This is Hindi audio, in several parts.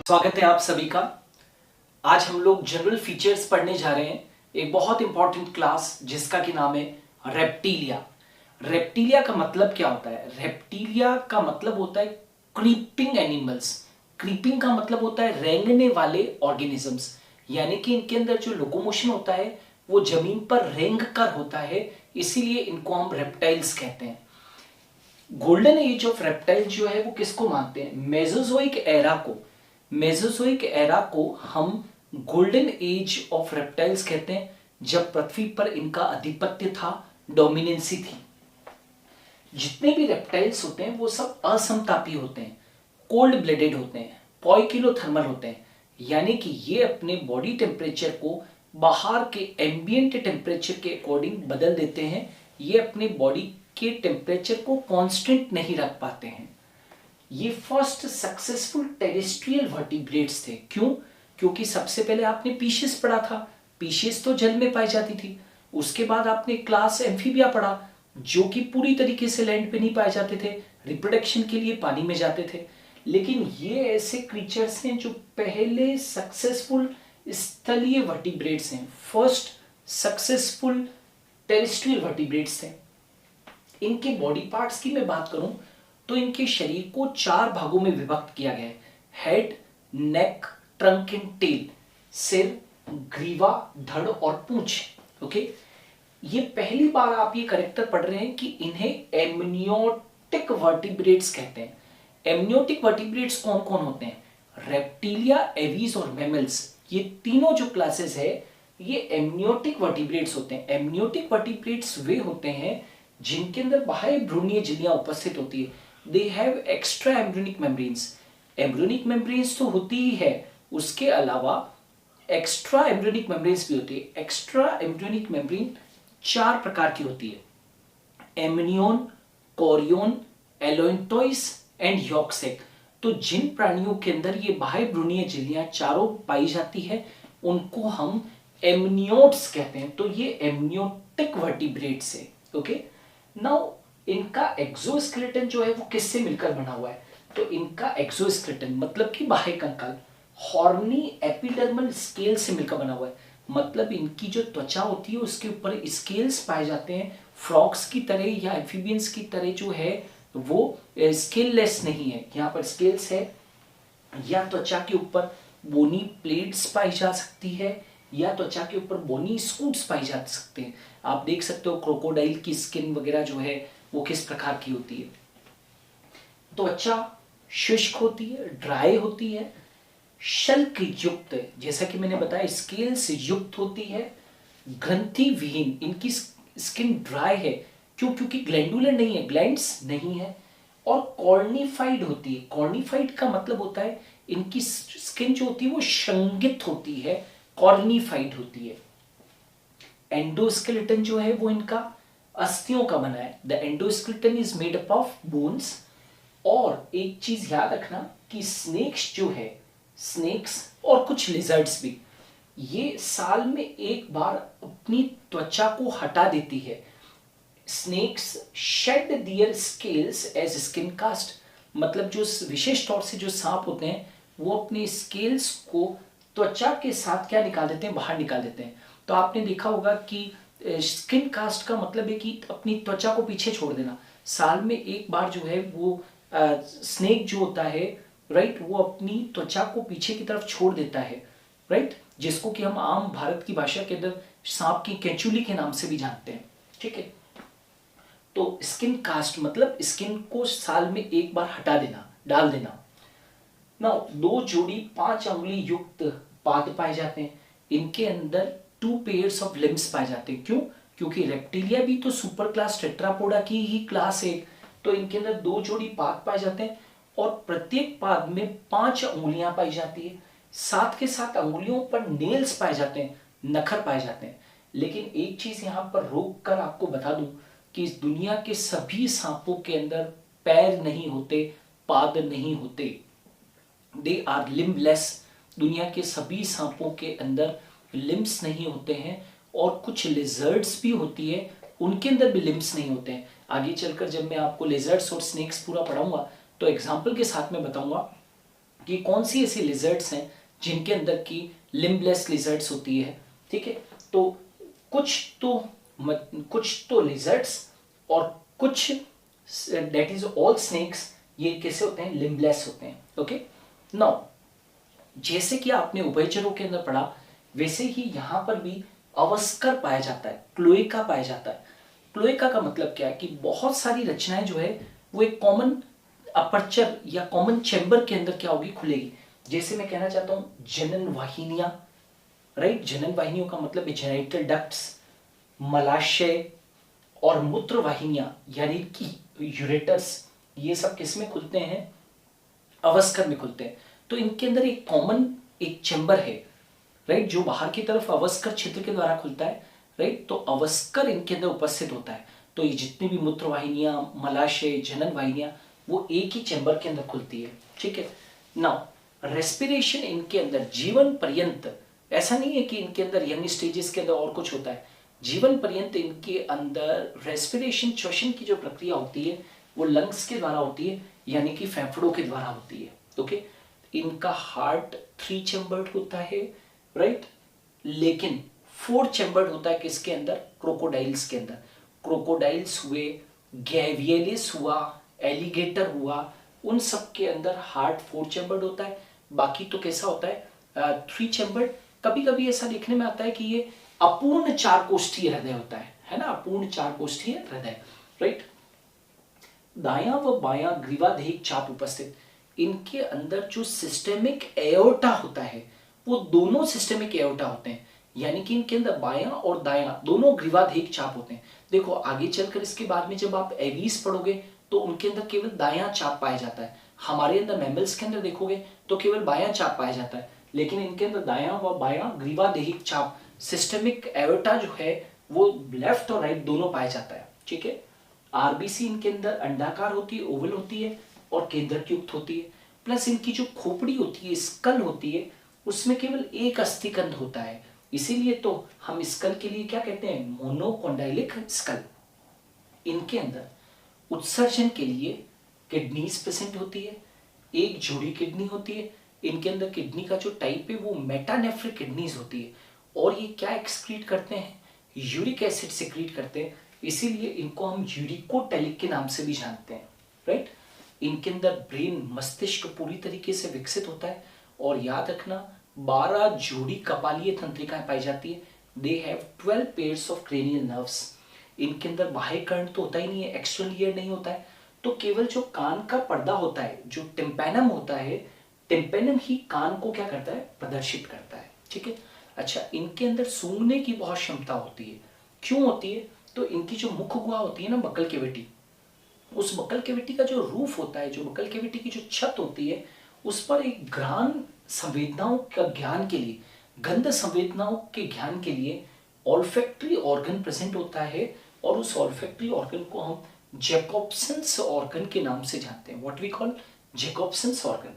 स्वागत है आप सभी का। आज हम लोग जनरल फीचर्स पढ़ने जा रहे हैं, एक बहुत इंपॉर्टेंट क्लास जिसका की नाम है रेप्टिलिया। रेप्टिलिया का मतलब क्या होता है? रेप्टिलिया का मतलब होता है क्रीपिंग एनिमल्स। क्रीपिंग का मतलब होता है रेंगने वाले ऑर्गेनिजम्स, यानी कि इनके अंदर जो लोकोमोशन होता है वो जमीन पर रेंग कर होता है, इसीलिए इनको हम रेप्टाइल्स कहते हैं। गोल्डन एज ऑफ रेप्टाइल जो है वो किसको मानते हैं? मेसोजोइक एरा को। मेसोजोइक एरा को हम गोल्डन एज ऑफ रेप्टाइल्स कहते हैं, जब पृथ्वी पर इनका आधिपत्य था, डोमिनेंसी थी। जितने भी रेप्टाइल्स होते हैं वो सब असमतापी होते हैं, कोल्ड ब्लडेड होते हैं, पॉइकिलोथर्मल होते हैं, यानी कि ये अपने बॉडी टेम्परेचर को बाहर के एम्बियंट टेम्परेचर के अकॉर्डिंग बदल देते हैं। ये अपने बॉडी के टेम्परेचर को कांस्टेंट नहीं रख पाते हैं। ये फर्स्ट सक्सेसफुल टेरेस्ट्रियल वर्टिब्रेट्स थे। क्यों? क्योंकि सबसे पहले आपने पीशियस पढ़ा था। पीशियस तो जल में पाई जाती थी। उसके बाद आपने क्लास एम्फीबिया पढ़ा, जो कि पूरी तरीके से लैंड पे नहीं पाए जाते थे, रिप्रोडक्शन के लिए पानी में जाते थे। लेकिन ये ऐसे क्रीचर्स हैं जो पहले सक्सेसफुल स्थलीय वर्टिब्रेट्स हैं, फर्स्ट सक्सेसफुल टेरेस्ट्रियल वर्टिब्रेट्स थे। इनके बॉडी पार्ट्स की मैं बात करूं तो इनके शरीर को 4 भागों में विभक्त किया गया है: head, neck, trunk and tail. सिर, ग्रीवा, धड़ और पूंछ। ओके, ये पहली बार आप ये करेक्टर पढ़ रहे हैं कि इन्हें एमनियोटिक वर्टिब्रेट्स कहते हैं। एमनियोटिक वर्टिब्रेट्स कौन कौन होते हैं? रेप्टिलिया, एवीज और मैमल्स, ये तीनों जो क्लासेस है ये एमनियोटिक वर्टिब्रेट्स होते हैं। एमनियोटिक वर्टिब्रेट्स वे होते हैं जिनके अंदर बाह्य भ्रूणीय झिल्लियां उपस्थित होती है। They have extra embryonic membranes. Embryonic membranes तो होती ही है, उसके अलावा एक्स्ट्रा एम्ब्रियोनिक मेम्ब्रेन्स भी होती है। एक्स्ट्रा एम्ब्रियोनिक मेम्ब्रेन 4 प्रकार की होती है: एमनियोन, कोरियोन, एलोइंटोइस एंड यॉक्सेक। तो जिन प्राणियों के अंदर ये बाह्य भ्रूणीय झिल्लियां चारों पाई जाती है उनको हम एमनियोट्स कहते हैं। तो ये एमनियोटिक वर्टिब्रेट्स है। ओके, नाउ इनका एक्सोस्केलेटन जो है वो किससे मिलकर बना हुआ है? तो इनका एक्सोस्केलेटन मतलब कि बाह्य कंकाल हॉर्नी एपिडर्मल स्केल से मिलकर बना हुआ है। मतलब इनकी जो त्वचा होती है उसके ऊपर स्केल्स पाए जाते हैं। फ्रॉक्स की तरह या एम्फीबियंस की तरह जो है वो स्केललेस नहीं है, यहाँ पर स्केल्स है। या त्वचा के ऊपर बोनी प्लेट्स पाई जा सकती है, या त्वचा के ऊपर बोनी स्कूट्स पाई जा सकते हैं। आप देख सकते हो क्रोकोडाइल की स्किन वगैरह जो है वो किस प्रकार की होती है। त्वचा शुष्क होती है, ड्राई होती है, शल्क युक्त, जैसा कि मैंने बताया स्केल से युक्त होती है, ग्रंथि विहीन। इनकी स्किन ड्राई है। क्यों? क्योंकि ग्लैंडुलर नहीं है, ग्लैंड्स नहीं है। और कॉर्निफाइड होती है। कॉर्निफाइड का मतलब होता है इनकी स्किन जो होती है वो श्रृंगित होती है, कॉर्निफाइड होती है। एंडोस्केलेटन जो है वो इनका अस्थियों का बना है। The endoskeleton is made up of bones. और एक चीज याद रखना कि स्नेक्स जो है, स्नेक्स और कुछ लिजर्ड्स भी, ये साल में एक बार अपनी त्वचा को हटा देती है। स्नेक्स शेड दियर स्केल्स एज स्किन कास्ट। मतलब जो विशेष तौर से जो सांप होते हैं वो अपने स्केल्स को त्वचा के साथ क्या निकाल देते हैं? बाहर निकाल देते हैं। तो आपने देखा होगा कि स्किन कास्ट का मतलब है कि अपनी त्वचा को पीछे छोड़ देना। साल में एक बार जो है वो स्नेक जो होता है, राइट, वो अपनी त्वचा को पीछे की तरफ छोड़ देता है, राइट, जिसको कि हम आम भारत की भाषा के अंदर सांप की केंचुली के नाम से भी जानते हैं। ठीक है, तो स्किन कास्ट मतलब स्किन को साल में एक बार हटा देना, डाल देना। ना 2 जोड़ी 5 अंगुली युक्त पाद पाए जाते हैं। इनके अंदर 2 पेयर्स ऑफ लिम्स पाए जाते हैं। क्यों? क्योंकि रेप्टिलिया भी तो सुपर क्लास टेट्रापोडा की ही क्लास है। तो इनके अंदर 2 जोड़ी पाद पाए जाते हैं और प्रत्येक पाद में 5 अंगुलियां पाई जाती है। साथ के साथ अंगुलियों पर नेल्स पाए जाते हैं, नखर पाए जाते हैं। लेकिन एक चीज यहां पर रोक कर आपको बता दूं कि इस दुनिया के सभी सांपों के अंदर पैर नहीं होते, पाद नहीं होते। They are limbless. दुनिया के सभी सांपों के अंदर लिम्स नहीं होते हैं। और कुछ लिजर्ड्स भी होती है, उनके अंदर भी लिम्स नहीं होते हैं। आगे चलकर जब मैं आपको लिजर्ड्स और स्नेक्स पूरा पढ़ाऊंगा तो एग्जाम्पल के साथ में बताऊंगा कि कौन सी ऐसी लिजर्ड्स हैं जिनके अंदर की लिम्बलेस लिजर्ड्स होती है, ठीक है। तो कुछ तो लिजर्ड्स और कुछ दैट इज ऑल स्नेक्स ये कैसे होते हैं, लिम्बलेस होते हैं। ओके, नाउ जैसे कि आपने उभयचरों के अंदर पढ़ा वैसे ही यहां पर भी अवस्कर पाया जाता है, क्लोएका पाया जाता है। क्लोएका का मतलब क्या है कि बहुत सारी रचनाएं जो है वो एक कॉमन अपर्चर या कॉमन चैम्बर के अंदर क्या होगी, खुलेगी। जैसे मैं कहना चाहता हूं जनन वाहिनियां, राइट, जनन वाहिनियों का मतलब जेनिटल डक्ट्स, मलाशय और मूत्र वाहिनियां यानी कि यूरेटर्स, ये सब किसमें खुलते हैं, अवस्कर में खुलते हैं। तो इनके अंदर एक कॉमन एक चैम्बर है, राइट, जो बाहर की तरफ अवस्कर क्षेत्र के द्वारा खुलता है, राइट। तो अवस्कर इनके अंदर उपस्थित होता है। तो ये जितनी भी मूत्र वाहिनियां, मलाशय, जनन वाहिनियां वो एक ही चैम्बर के अंदर खुलती है, ठीक है। नाउ रेस्पिरेशन इनके अंदर जीवन पर्यंत, ऐसा नहीं है कि इनके अंदर यंग स्टेजेस के अंदर और कुछ होता है, जीवन पर्यंत इनके अंदर रेस्पिरेशन, श्वसन की जो प्रक्रिया होती है वो लंग्स के द्वारा होती है, यानी कि फेफड़ों के द्वारा होती है। ओके, इनका हार्ट 3 चैम्बर्ड होता है, राइट, लेकिन 4 चैम्बर्ड होता है किसके अंदर, क्रोकोडाइल्स के अंदर। क्रोकोडाइल्स हुए, गैवियलिस हुआ, एलिगेटर हुआ, उन सब के अंदर हार्ट 4 चैम्बर्ड होता है। बाकी तो कैसा होता है 3 चैम्बर्ड। कभी कभी ऐसा देखने में आता है कि ये अपूर्ण 4 कोष्ठीय हृदय होता है ना, अपूर्ण 4 कोष्ठीय हृदय, राइट। दायां व बायां ग्रीवादेहिक चाप उपस्थित, इनके अंदर जो सिस्टेमिक एओर्टा होता है वो दोनों सिस्टेमिक एओर्टा होते हैं, यानी कि इनके अंदर बायां और दायां दोनों ग्रीवादेहिक चाप होते हैं। देखो आगे चलकर इसके बाद में जब आप एवीज पढ़ोगे तो उनके अंदर केवल दायां चाप पाया जाता है। हमारे अंदर मैमल्स के अंदर देखोगे तो केवल बायां चाप पाया जाता है, लेकिन इनके अंदर दायां व बायां ग्रीवादेहिक चाप, सिस्टेमिक एओर्टा जो है वो लेफ्ट और राइट दोनों पाया जाता है, ठीक है। आरबीसी इनके अंदर अंडाकार होती है, ओवल होती है और केंद्रक युक्त होती है। प्लस इनकी जो खोपड़ी होती है, स्कल होती है, उसमें केवल एक अस्थिकंद होता है, इसीलिए तो हम स्कल के लिए क्या कहते हैं, मोनोकोंडाइलिक स्कल। इनके अंदर उत्सर्जन के लिए किडनीज प्रेजेंट होती है, एक जोड़ी किडनी होती है। इनके अंदर किडनी का जो टाइप है वो मेटानेफ्रिक किडनीज होती है, और ये क्या एक्सक्रीट करते हैं, यूरिक एसिड सिक्रीट करते हैं, इसीलिए इनको हम यूरिकोटेलिक के नाम से भी जानते हैं, राइट। इनके अंदर ब्रेन, मस्तिष्क पूरी तरीके से विकसित होता है, और याद रखना 12 जोड़ी कपालीय तंत्रिकाएं पाई जाती है। They have 12 pairs of cranial nerves. इनके अंदर बाह्य कर्ण तो होता ही नहीं है, एक्सटर्नल ईयर नहीं होता है, तो केवल जो कान का पर्दा होता है, जो टिम्पैनम होता है, टिम्पैनम ही कान को क्या करता है, प्रदर्शित करता है, ठीक है। अच्छा, इनके अंदर सूंघने की बहुत क्षमता होती है। क्यों होती है, तो इनकी जो मुख गुहा होती है ना, बकल कैविटी, उस बकल कैविटी का जो रूफ होता है, जो बकल कैविटी की जो छत होती है, उस पर एक घ्राण संवेदनाओं का ज्ञान के लिए, गंध संवेदनाओं के ज्ञान के लिए ऑल्फैक्टरी ऑर्गन प्रेजेंट होता है, और उस ऑल्फैक्टरी ऑर्गन को हम जैकोब्सन्स ऑर्गन के नाम से जानते हैं। What we call Jacobson's organ.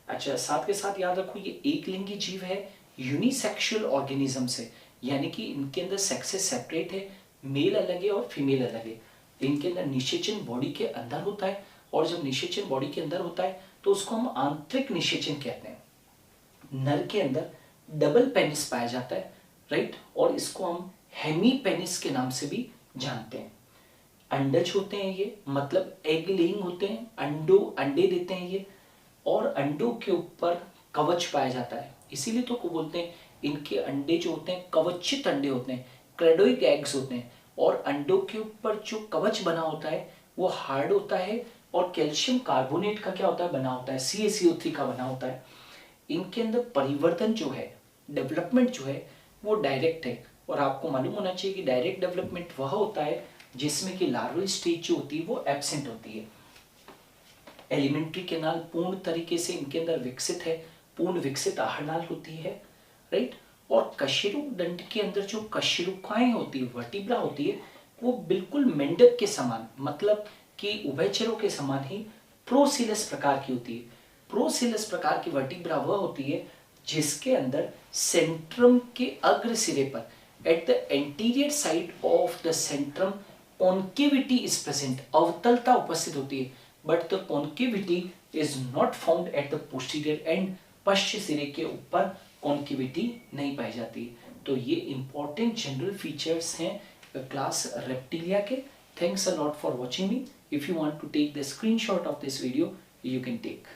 अच्छा, साथ के साथ याद रखो ये एक लिंगी जीव है, यूनिसेक्सुअल ऑर्गेनिज्म से, यानी कि इनके अंदर सेक्सेस सेपरेट है, मेल अलग है और फीमेल अलग है। इनके अंदर निषेचन बॉडी के अंदर होता है, और जब निषेचन बॉडी के अंदर होता है तो उसको हम आंतरिक निषेचन कहते हैं। नर के अंदर डबल पेनिस पाया जाता है, राइट, और इसको हम हेमी पेनिस के नाम से भी जानते हैं। अंडज होते हैं ये, मतलब एग लेइंग होते हैं, अंडे देते हैं ये, और अंडों के ऊपर कवच पाया जाता है, इसीलिए तो को बोलते हैं इनके अंडे जो होते हैं कवचित अंडे होते हैं, क्रेडोइक एग्स होते हैं। और अंडों के ऊपर जो कवच बना होता है वो हार्ड होता है, और कैल्शियम कार्बोनेट का क्या होता है, बना होता है, CaCO3 का बना होता है। इनके अंदर परिवर्तन जो है, डेवलपमेंट जो है वो डायरेक्ट है, और आपको मालूम होना चाहिए कि डायरेक्ट डेवलपमेंट वह होता है जिसमें कि लार्वल स्टेज जो होती है वो एब्सेंट होती है। एलिमेंट्री कैनाल पूर्ण तरीके से इनके अंदर विकसित है, पूर्ण विकसित आहारनाल होती है, राइट। और कशेरुक दंड के अंदर जो कशेरुकाएं होती है, वर्टिब्रा होती है, वो बिल्कुल मेंढक के समान, मतलब कि उभयचरों के समान ही प्रोसिलस प्रकार की होती है। प्रोसिलस प्रकार की वर्टिब्रा वह होती है जिसके अंदर सेंट्रम के अग्र सिरे पर, at the anterior side of the centrum, concavity is present, अवतलता उपस्थित होती है, but the concavity is not found at the posterior end, पश्च सिरे के ऊपर कॉन्केविटी नहीं पाई जाती। तो ये इंपॉर्टेंट जनरल फीचर्स हैं क्लास रेप्टिलिया के। Thanks a lot for watching me. If you want to take the screenshot of this video, you can take।